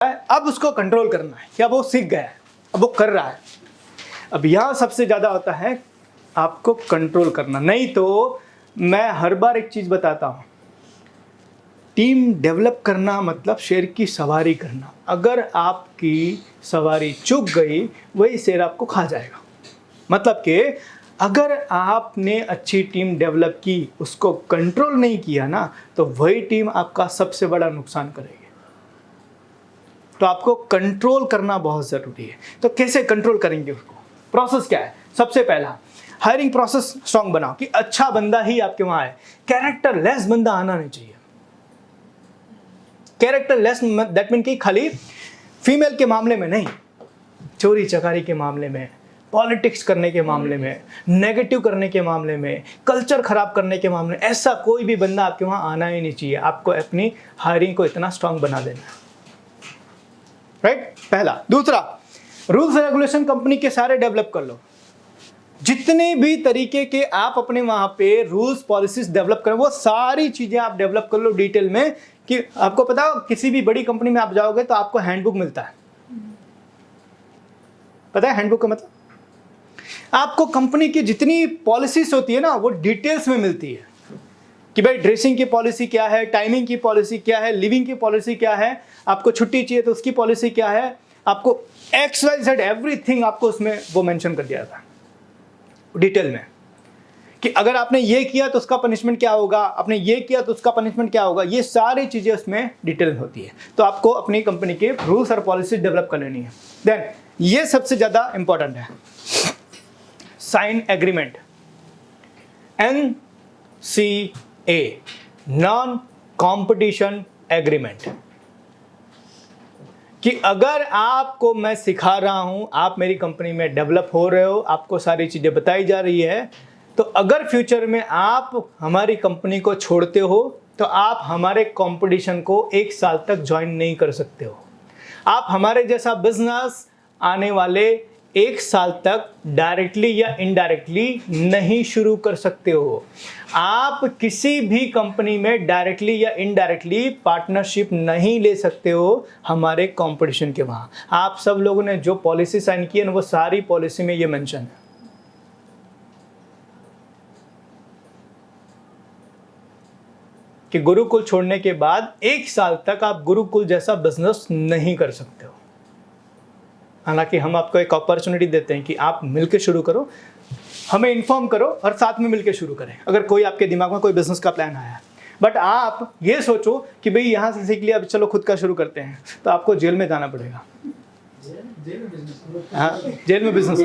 अब उसको कंट्रोल करना है कि अब वो सीख गया है, अब वो कर रहा है। अब यहाँ सबसे ज़्यादा होता है आपको कंट्रोल करना। नहीं तो मैं हर बार एक चीज़ बताता हूँ, टीम डेवलप करना मतलब शेर की सवारी करना। अगर आपकी सवारी चूक गई, वही शेर आपको खा जाएगा। मतलब कि अगर आपने अच्छी टीम डेवलप की, उसको कंट्रोल नहीं किया ना, तो वही टीम आपका सबसे बड़ा नुकसान करेगी। तो आपको कंट्रोल करना बहुत ज़रूरी है। तो कैसे कंट्रोल करेंगे उसको? प्रोसेस क्या है? सबसे पहला, हायरिंग प्रोसेस स्ट्रॉन्ग बनाओ कि अच्छा बंदा ही आपके वहाँ आए। कैरेक्टर लेस बंदा आना नहीं चाहिए। कैरेक्टर लेस दैट मीन कि खाली फीमेल के मामले में नहीं, चोरी चकारी के मामले में, पॉलिटिक्स करने के मामले में, नेगेटिव करने के मामले में, कल्चर खराब करने के मामले में, ऐसा कोई भी बंदा आपके वहाँ आना ही नहीं चाहिए। आपको अपनी हायरिंग को इतना स्ट्रॉन्ग बना देना है, राइट? पहला। दूसरा, रूल्स रेगुलेशन कंपनी के सारे डेवलप कर लो। जितने भी तरीके के आप अपने वहां पे रूल्स पॉलिसीज डेवलप करें, वो सारी चीजें आप डेवलप कर लो डिटेल में। कि आपको पता हो, किसी भी बड़ी कंपनी में आप जाओगे तो आपको हैंडबुक मिलता है। पता है हैंडबुक का मतलब? आपको कंपनी की जितनी पॉलिसीज होती है ना, वो डिटेल्स में मिलती है कि भाई ड्रेसिंग की पॉलिसी क्या है, टाइमिंग की पॉलिसी क्या है, लिविंग की पॉलिसी क्या है, आपको छुट्टी चाहिए तो उसकी पॉलिसी क्या है, आपको XYZ एवरीथिंग आपको उसमें वो मेंशन कर दिया था डिटेल में कि अगर आपने ये किया तो उसका पनिशमेंट क्या होगा, आपने ये किया तो उसका पनिशमेंट क्या होगा। ये सारी चीजें उसमें डिटेल होती है। तो आपको अपनी कंपनी के रूल्स और पॉलिसी डेवलप कर लेनी है। देन ये सबसे ज्यादा इंपॉर्टेंट है, sign agreement, NCA, non competition agreement. कि अगर आपको मैं सिखा रहा हूं, आप मेरी कंपनी में डेवलप हो रहे हो, आपको सारी चीजें बताई जा रही है, तो अगर फ्यूचर में आप हमारी कंपनी को छोड़ते हो तो आप हमारे कंपटीशन को 1 साल तक ज्वाइन नहीं कर सकते हो। आप हमारे जैसा बिजनेस आने वाले 1 साल तक डायरेक्टली या इनडायरेक्टली नहीं शुरू कर सकते हो। आप किसी भी कंपनी में डायरेक्टली या इनडायरेक्टली पार्टनरशिप नहीं ले सकते हो हमारे कंपटीशन के वहाँ। आप सब लोगों ने जो पॉलिसी साइन की है ना, वो सारी पॉलिसी में ये मेंशन है। कि गुरुकुल छोड़ने के बाद 1 साल तक आप गुरुकुल जैसा बिजनेस नहीं कर सकते हो। हालांकि हम आपको एक अपॉर्चुनिटी देते हैं कि आप मिलकर शुरू करो, हमें इन्फॉर्म करो और साथ में मिलकर शुरू करें। अगर कोई आपके दिमाग में कोई बिजनेस का प्लान आया है, बट आप ये सोचो कि भाई यहाँ से सीख लिया, अब चलो खुद का शुरू करते हैं, तो आपको जेल में जाना पड़ेगा। हाँ, जेल में बिजनेस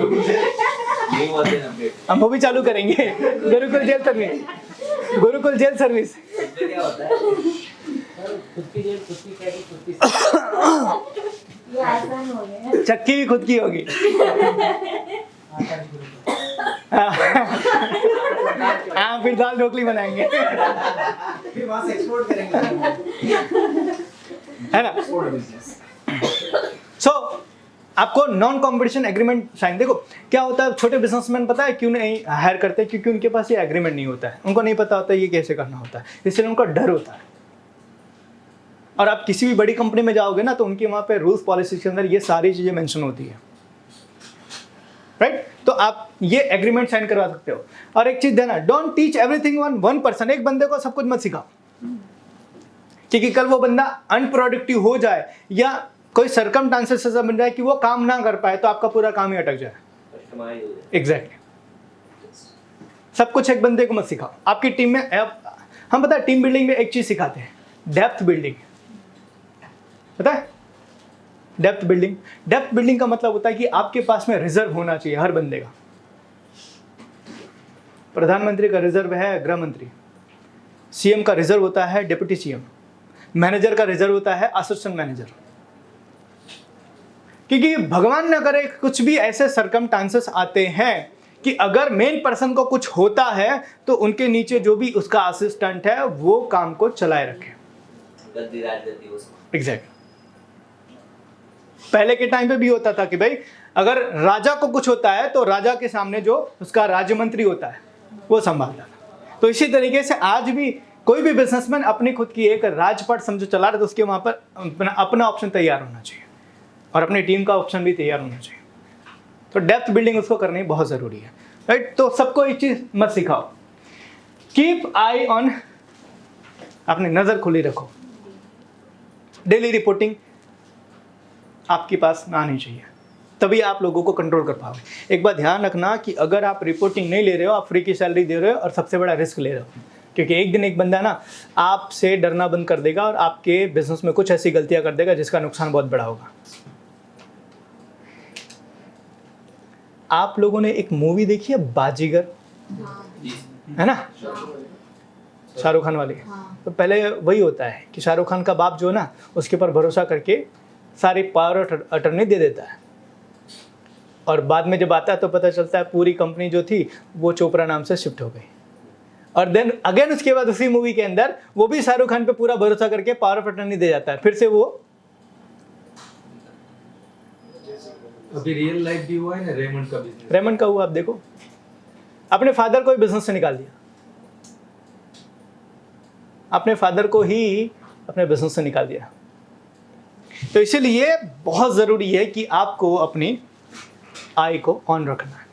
हम वो भी चालू करेंगे। Gurukul jail service, Gurukul jail service. चक्की भी खुद की होगी। हाँ, फिर दाल ढोकली बनाएंगे, फिर वहां से एक्सपोर्ट करेंगे, है ना? सो आपको नॉन कॉम्पिटिशन एग्रीमेंट साइन। देखो क्या होता है, छोटे बिजनेसमैन पता है क्यों नहीं हायर करते? क्योंकि उनके पास ये एग्रीमेंट नहीं होता है, उनको नहीं पता होता है ये कैसे करना होता है, इसलिए उनको डर होता है। और आप किसी भी बड़ी कंपनी में जाओगे ना, तो उनके वहां पे रूल्स पॉलिसी के अंदर ये सारी चीजें मेंशन होती है, राइट? तो आप ये एग्रीमेंट साइन करवा सकते हो। और एक चीज देना, don't teach everything one person. एक बंदे को सब कुछ मत सिखाओ, क्योंकि कल वो बंदा अनप्रोडक्टिव हो जाए या कोई सर्कमस्टांसेस ऐसा बन जाए कि वो काम ना कर पाए, तो आपका पूरा काम ही अटक जाए। एग्जैक्टली। सब कुछ एक बंदे को मत सिखाओ। आपकी टीम में हम पता है टीम बिल्डिंग में एक चीज सिखाते हैं, डेप्थ बिल्डिंग। पता है डेप्थ बिल्डिंग? डेप्थ बिल्डिंग का मतलब होता है कि आपके पास में रिजर्व होना चाहिए हर बंदे का। प्रधानमंत्री का रिजर्व है गृह मंत्री, सीएम का रिजर्व होता है डिप्टी सीएम, मैनेजर का रिजर्व होता है असिस्टेंट मैनेजर। क्योंकि भगवान न करे कुछ भी ऐसे सर्कमस्टांसेस आते हैं कि अगर मेन पर्सन को कुछ होता है तो उनके नीचे जो भी उसका असिस्टेंट है वो काम को चलाए रखे। एग्जैक्ट। पहले के टाइम पे भी होता था कि भाई अगर राजा को कुछ होता है तो राजा के सामने जो उसका राज्य मंत्री होता है वो संभालता था। तो इसी तरीके से आज भी कोई भी बिजनेसमैन अपनी खुद की एक राजपाट समझो चला रहा है तो उसके वहाँ पर अपना ऑप्शन तैयार होना चाहिए और अपनी टीम का ऑप्शन भी तैयार होना चाहिए। तो डेप्थ बिल्डिंग उसको करनी बहुत ज़रूरी है, राइट। तो सबको एक चीज़ मत सिखाओ, कीप आई ऑन, अपनी नज़र खुली रखो। डेली रिपोर्टिंग आपके पास आनी चाहिए, तभी आप लोगों को कंट्रोल कर पाओगे। एक बात ध्यान रखना कि अगर आप रिपोर्टिंग नहीं ले रहे हो, आप फ्री की सैलरी दे रहे हो और सबसे बड़ा रिस्क ले रहे हो, क्योंकि एक दिन एक बंदा ना आपसे डरना बंद कर देगा और आपके बिजनेस में कुछ ऐसी गलतियां कर देगा जिसका नुकसान बहुत बड़ा होगा। आप लोगों ने एक मूवी देखी है बाजीगर, है ना, शाहरुख खान वाली। तो पहले वही होता है कि शाहरुख खान का बाप जो है ना उसके ऊपर भरोसा करके सारी पावर अटर्नी दे देता है और बाद में जब आता है तो पता चलता है पूरी कंपनी जो थी वो चोपड़ा नाम से शिफ्ट हो गई। और देन अगेन उसके बाद उसी मूवी के अंदर वो भी शाहरुख खान पे पूरा भरोसा करके पावर ऑफ अटर्नी दे जाता है, फिर से वो। अभी रियल लाइफ भी हुआ है ना रेमंड का बिजनेस, रेमंड का हुआ, आप देखो अपने फादर को बिजनेस से निकाल दिया, अपने फादर को ही अपने बिजनेस से निकाल दिया। तो इसीलिए बहुत ज़रूरी है कि आपको अपनी आई को ऑन रखना है।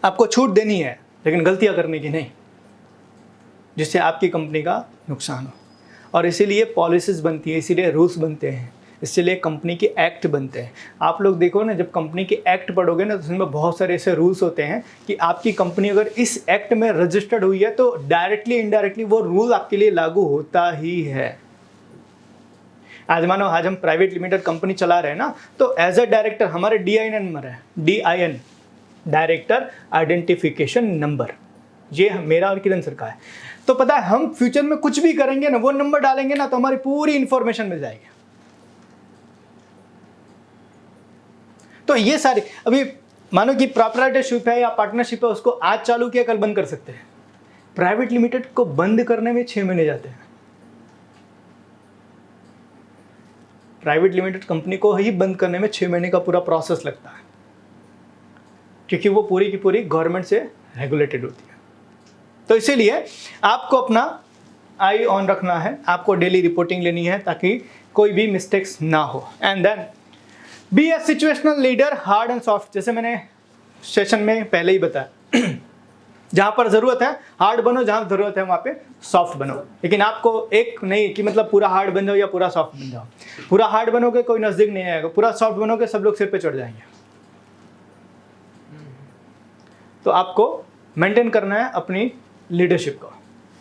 आपको छूट देनी है लेकिन गलतियां करने की नहीं, जिससे आपकी कंपनी का नुकसान हो। और इसीलिए पॉलिसीज बनती है, इसीलिए रूल्स बनते हैं, इसीलिए कंपनी के एक्ट बनते हैं। आप लोग देखो ना, जब कंपनी के एक्ट पढ़ोगे ना तो उसमें बहुत सारे ऐसे रूल्स होते हैं कि आपकी कंपनी अगर इस एक्ट में रजिस्टर्ड हुई है तो डायरेक्टली इनडायरेक्टली वो रूल आपके लिए लागू होता ही है। आज मानो आज हम प्राइवेट लिमिटेड कंपनी चला रहे हैं ना, तो एज अ डायरेक्टर हमारे DIN नंबर है, DIN, डायरेक्टर आइडेंटिफिकेशन नंबर, ये मेरा और किरण सर का है। तो पता है हम फ्यूचर में कुछ भी करेंगे ना, वो नंबर डालेंगे ना तो हमारी पूरी इंफॉर्मेशन मिल जाएगी। तो ये सारे, अभी मानो कि प्रॉपराइटरशिप है या पार्टनरशिप है, उसको आज चालू किया कल बंद कर सकते हैं। प्राइवेट लिमिटेड को बंद करने में 6 महीने जाते हैं। प्राइवेट लिमिटेड कंपनी को ही बंद करने में 6 महीने का पूरा प्रोसेस लगता है, क्योंकि वो पूरी की पूरी गवर्नमेंट से रेगुलेटेड होती है। तो इसीलिए आपको अपना आई ऑन रखना है, आपको डेली रिपोर्टिंग लेनी है ताकि कोई भी मिस्टेक्स ना हो। And then be a situational leader, hard and soft. जैसे मैंने सेशन में पहले ही बताया, जहाँ पर ज़रूरत है हार्ड बनो, जहाँ ज़रूरत है वहाँ पे सॉफ्ट बनो। लेकिन आपको एक नहीं कि मतलब पूरा हार्ड बन जाओ या पूरा सॉफ्ट बन जाओ। पूरा हार्ड बनोगे कोई नज़दीक नहीं आएगा, पूरा सॉफ्ट बनोगे सब लोग सिर पे चढ़ जाएंगे। तो आपको मेंटेन करना है अपनी लीडरशिप को।